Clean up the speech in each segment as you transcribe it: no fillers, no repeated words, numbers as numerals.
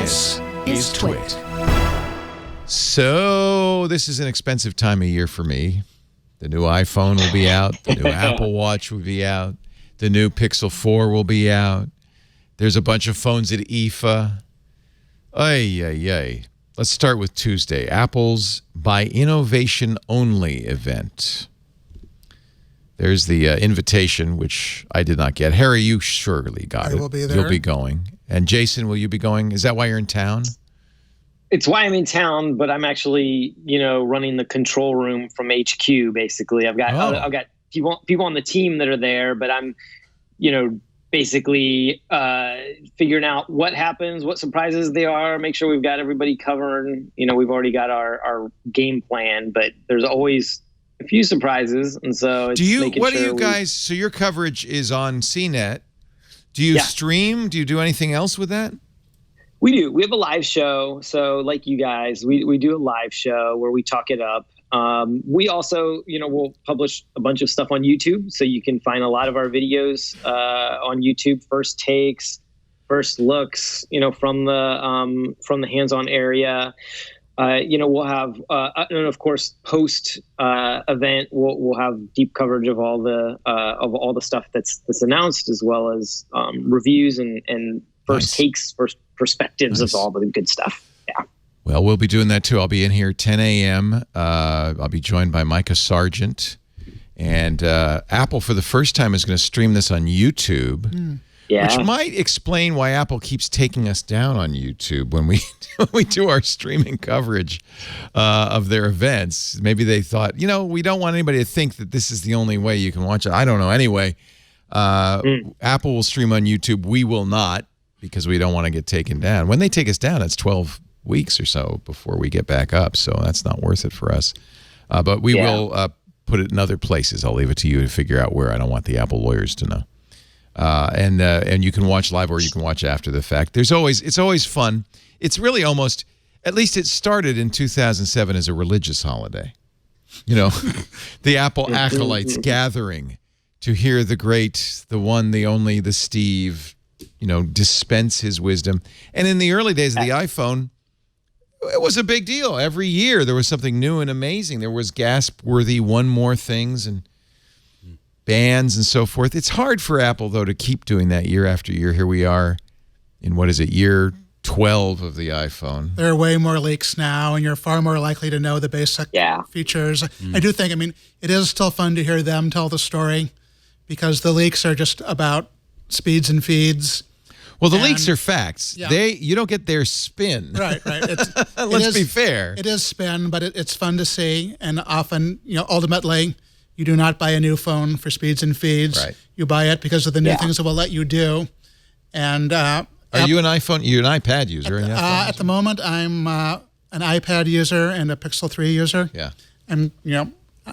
This is TWiT. So this is an expensive time of year for me. The new iPhone will be out. The new Apple Watch will be out. The new Pixel 4 will be out. There's a bunch of phones at IFA. Ay. Let's start with Tuesday. Apple's By Innovation Only event. There's the invitation, which I did not get. Harry, you surely got it. I will be there. You'll be going. And Jason, will you be going? Is that why you're in town? It's why I'm in town, but I'm actually, running the control room from HQ. Basically, I've got people on the team that are there, but I'm, basically figuring out what happens, what surprises there are, make sure we've got everybody covered. We've already got our game plan, but there's always a few surprises, and so it's so your coverage is on CNET. Do you stream? Do you do anything else with that? We do. We have a live show. So like you guys, we do a live show where we talk it up. We also, we'll publish a bunch of stuff on YouTube. So you can find a lot of our videos on YouTube, first takes, first looks, from the hands-on area. We'll have, and of course, post event, we'll have deep coverage of all the stuff that's announced, as well as reviews and first takes, first perspectives of all the good stuff. Yeah. Well, we'll be doing that too. I'll be in here 10 a.m. I'll be joined by Micah Sargent, and Apple for the first time is going to stream this on YouTube. Yeah. Which might explain why Apple keeps taking us down on YouTube when we do our streaming coverage of their events. Maybe they thought, we don't want anybody to think that this is the only way you can watch it. I don't know. Anyway, Apple will stream on YouTube. We will not, because we don't want to get taken down. When they take us down, it's 12 weeks or so before we get back up, so that's not worth it for us. But we will put it in other places. I'll leave it to you to figure out where. I don't want the Apple lawyers to know. And you can watch live or you can watch after the fact. It's always fun. It's really almost, at least it started in 2007 as a religious holiday. The Apple acolytes gathering to hear the great, the one, the only, the Steve, dispense his wisdom. And in the early days of the iPhone, it was a big deal. Every year there was something new and amazing. There was gasp-worthy one more things and bands and so forth. It's hard for Apple, though, to keep doing that year after year. Here we are in, year 12 of the iPhone. There are way more leaks now, and you're far more likely to know the basic features. I do think, it is still fun to hear them tell the story, because the leaks are just about speeds and feeds. Well, the leaks are facts. Yeah. You don't get their spin. Right. Let's be fair. It is spin, but it's fun to see, and often, ultimately, you do not buy a new phone for speeds and feeds. Right. You buy it because of the new things it will let you do. And are you an iPhone? You're an iPad user? At the moment, I'm an iPad user and a Pixel 3 user. Yeah. And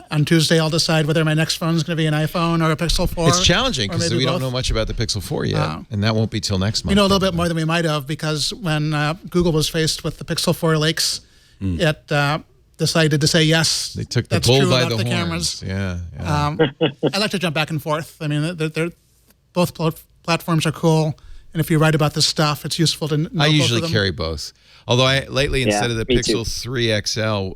on Tuesday, I'll decide whether my next phone is going to be an iPhone or a Pixel 4. It's challenging because we don't know much about the Pixel 4 yet, and that won't be till next month. We know a little bit more than we might have, because when Google was faced with the Pixel 4 leaks, it decided to say yes. They took the bull by the horns. Cameras. Yeah. I like to jump back and forth. They're both platforms are cool, and if you write about this stuff, it's useful to know. I usually carry both. Although lately, instead of the Pixel 3 XL,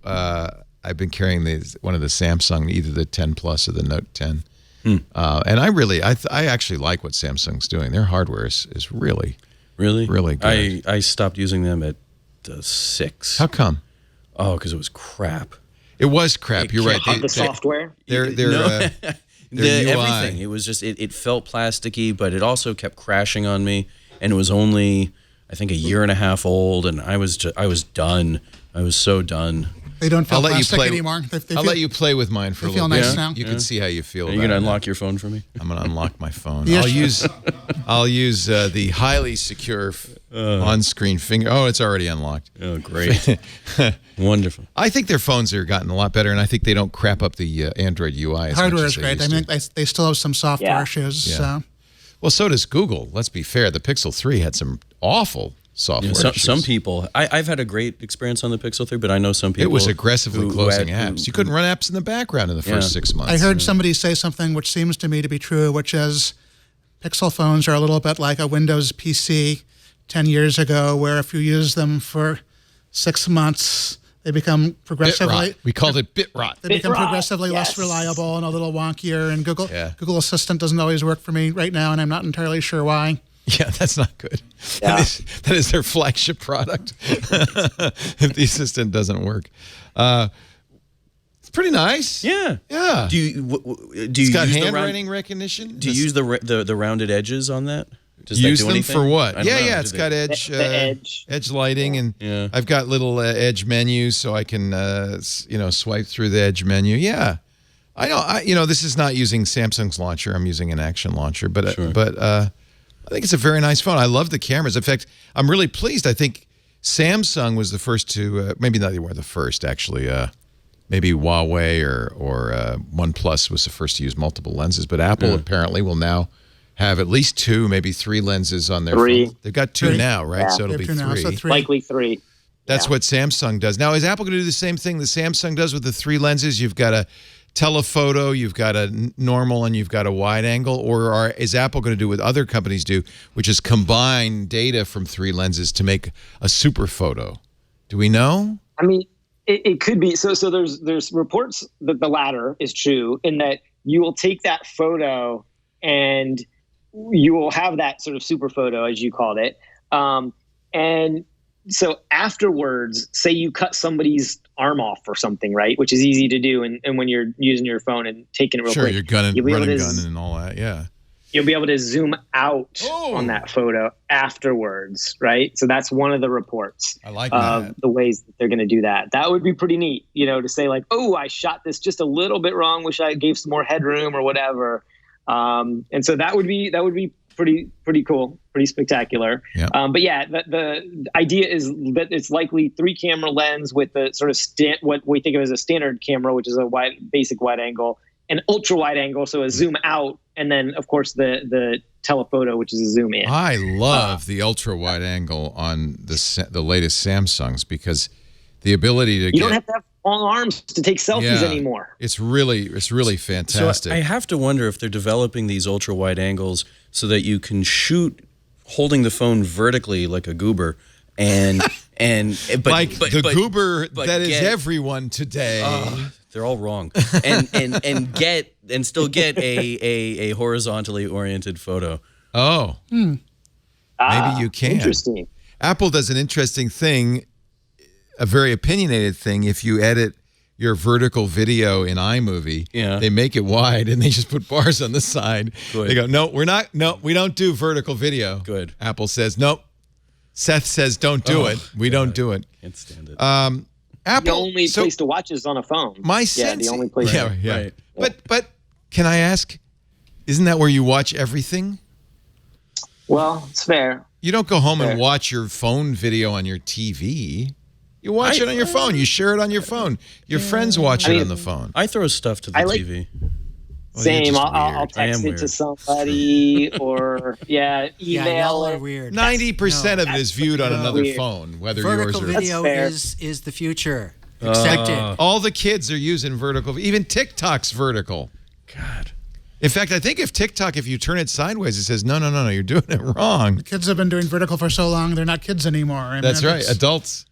I've been carrying one of the Samsung, either the 10 Plus or the Note 10. And I actually like what Samsung's doing. Their hardware is really good. I stopped using them at the 6. How come? Oh, because it was crap. It was crap. You're right. The software? Their everything. It was just, it felt plasticky, but it also kept crashing on me. And it was only, I think, a year and a half old, and I was done. I was so done. They don't feel plastic anymore. I'll let you play with mine for a little bit. Nice now. You can see how you feel. Are you going to unlock your phone for me? I'm going to unlock my phone. I'll use the highly secure on-screen finger. Oh, it's already unlocked. Oh, great. Wonderful. I think their phones are gotten a lot better, and I think they don't crap up the Android UI as hardware much as is great. They still have some software issues. Yeah. Well, so does Google. Let's be fair. The Pixel 3 had some awful software. Some people, I've had a great experience on the Pixel 3, but I know some people. It was aggressively closing apps. You couldn't run apps in the background in the first 6 months. I heard somebody say something which seems to me to be true, which is Pixel phones are a little bit like a Windows PC 10 years ago, where if you use them for 6 months, they become progressively. We called it bit rot. They become progressively less reliable and a little wonkier. And Google Assistant doesn't always work for me right now, and I'm not entirely sure why. Yeah, that's not good. Yeah. That is their flagship product. If the Assistant doesn't work, it's pretty nice. Yeah. Do you it's got handwriting recognition? Do you use the rounded edges on that? Does use that do them anything? For what? Yeah. It's got edge lighting, and I've got little edge menus, so I can swipe through the edge menu. Yeah, I know. This is not using Samsung's launcher. I'm using an Action launcher, but I think it's a very nice phone. I love the cameras. In fact, I'm really pleased. I think Samsung was the first to, maybe not they were the first, actually. Maybe Huawei or OnePlus was the first to use multiple lenses. But Apple apparently will now have at least 2, maybe 3 lenses on their phone. They've got 2 now, right? Yeah. So it'll be 3. Now, so 3. Likely 3. That's what Samsung does. Now, is Apple going to do the same thing that Samsung does with the 3 lenses? You've got a telephoto, you've got a normal, and you've got a wide angle, or is Apple going to do what other companies do, which is combine data from 3 lenses to make a super photo? Do we know? I mean, it could be. So there's reports that the latter is true, in that you will take that photo and you will have that sort of super photo, as you called it, and so afterwards, say you cut somebody's arm off or something, right? Which is easy to do, and when you're using your phone and taking it real quick. Sure, you're running gun and all that, yeah. You'll be able to zoom out on that photo afterwards, right? So that's one of the reports of the ways that they're going to do that. That would be pretty neat, to say like, oh, I shot this just a little bit wrong. Wish I gave some more headroom or whatever. And so that would be pretty cool, pretty spectacular. Yeah. But yeah, the idea is that it's likely 3 camera lens with the sort of what we think of as a standard camera, which is a basic wide angle, an ultra wide angle, so a zoom out, and then of course the telephoto, which is a zoom in. I love the ultra wide angle on the latest Samsungs, because the ability to don't have to have long arms to take selfies anymore. It's really fantastic. So I have to wonder if they're developing these ultra wide angles so that you can shoot holding the phone vertically like a goober, but the goober that is everyone today. They're all wrong, and still get a horizontally oriented photo. Oh, maybe you can. Interesting. Apple does an interesting thing, a very opinionated thing. If you edit your vertical video in iMovie, they make it wide and they just put bars on the side. Good. They go, no, we don't do vertical video. Good. Apple says, nope. Seth says, don't do it. We don't do it. Can't stand it. Apple, the only place to watch is on a phone. My sense, the only place. Right. But can I ask, isn't that where you watch everything? Well, it's fair. You don't go home and watch your phone video on your TV. You watch it on your phone. You share it on your phone. Your friends watch it on the phone. I throw stuff to the TV. Well, same. I'll text it to somebody or email. Y'all are weird. 90% of it is viewed on another phone, whether vertical yours or video is the future. Accept it. All the kids are using vertical. Even TikTok's vertical. God. In fact, I think if you turn it sideways, it says, no, you're doing it wrong. The kids have been doing vertical for so long, they're not kids anymore. That's right. Adults.